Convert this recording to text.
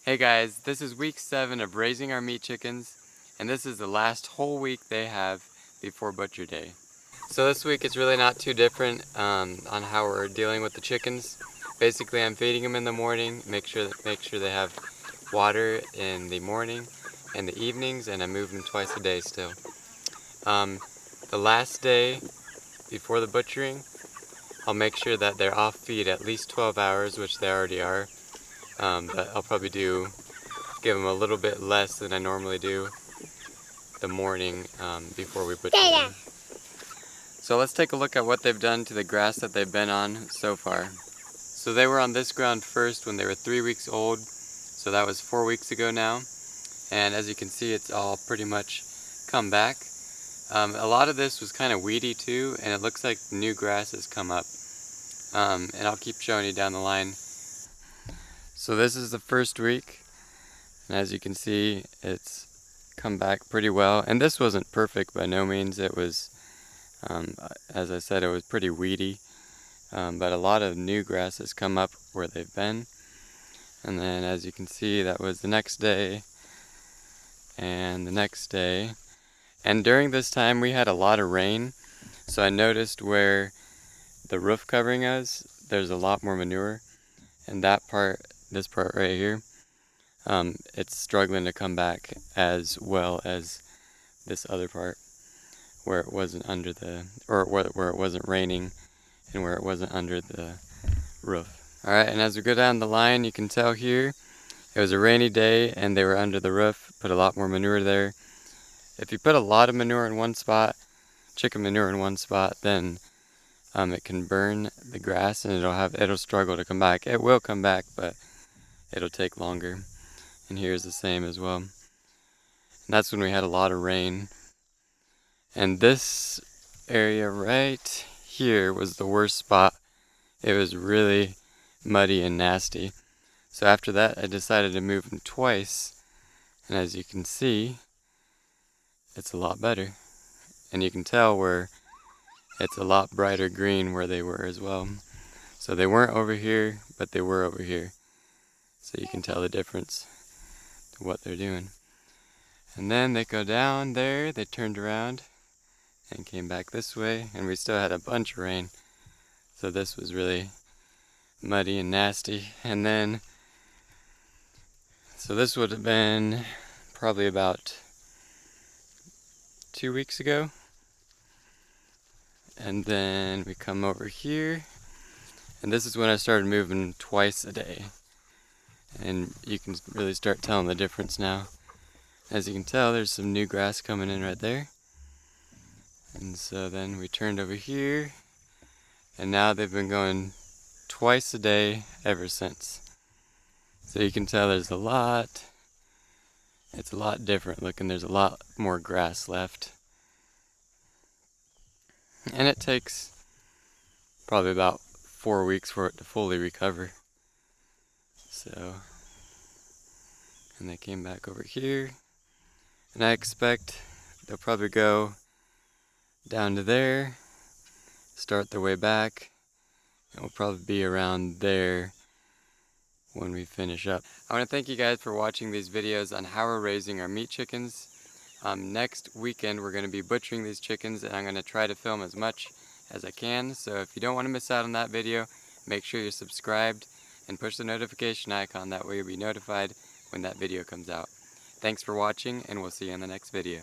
Hey guys, this is week 7 of raising our meat chickens, and this is the last whole week they have before butcher day. So this week it's really not too different on how we're dealing with the chickens. Basically, I'm feeding them in the morning, make sure they have water in the morning and the evenings, and I move them twice a day still. The last day before the butchering, I'll make sure that they're off feed at least 12 hours, which they already are. But I'll probably give them a little bit less than I normally do the morning before we butcher them. So let's take a look at what they've done to the grass that they've been on so far. So they were on this ground first when they were 3 weeks old, so that was 4 weeks ago now. And as you can see, it's all pretty much come back. A lot of this was kind of weedy too, and it looks like new grass has come up. And I'll keep showing you down the line. So this is the first week, and as you can see, it's come back pretty well. And this wasn't perfect by no means. It was, as I said, it was pretty weedy. But a lot of new grass has come up where they've been. And then as you can see, that was the next day and the next day. And during this time we had a lot of rain, so I noticed where the roof covering is, there's a lot more manure. And that part, this part right here, it's struggling to come back as well as this other part where it wasn't under the, or where it wasn't raining and where it wasn't under the roof. Alright, and as we go down the line, you can tell here, it was a rainy day and they were under the roof, put a lot more manure there. If you put a lot of manure in one spot, chicken manure in one spot, then it can burn the grass and it'll struggle to come back. It will come back, but it'll take longer. And here's the same as well. And that's when we had a lot of rain. And this area right here was the worst spot. It was really muddy and nasty. So after that, I decided to move them twice. And as you can see, it's a lot better. And you can tell where it's a lot brighter green where they were as well. So they weren't over here, but they were over here. So you can tell the difference to what they're doing. And then they go down there, they turned around and came back this way, and we still had a bunch of rain. So this was really muddy and nasty. And then, so this would have been probably about 2 weeks ago. And then we come over here, and this is when I started moving twice a day. And you can really start telling the difference now. As you can tell, there's some new grass coming in right there. And so then we turned over here, and now they've been going twice a day ever since. So you can tell it's a lot different looking. There's a lot more grass left. And it takes probably about 4 weeks for it to fully recover. So, and they came back over here. And I expect they'll probably go down to there, start their way back, and we'll probably be around there when we finish up. I want to thank you guys for watching these videos on how we're raising our meat chickens. Next weekend we're going to be butchering these chickens, and I'm going to try to film as much as I can. So if you don't want to miss out on that video, make sure you're subscribed and push the notification icon. That way you'll be notified when that video comes out. Thanks for watching, and we'll see you in the next video.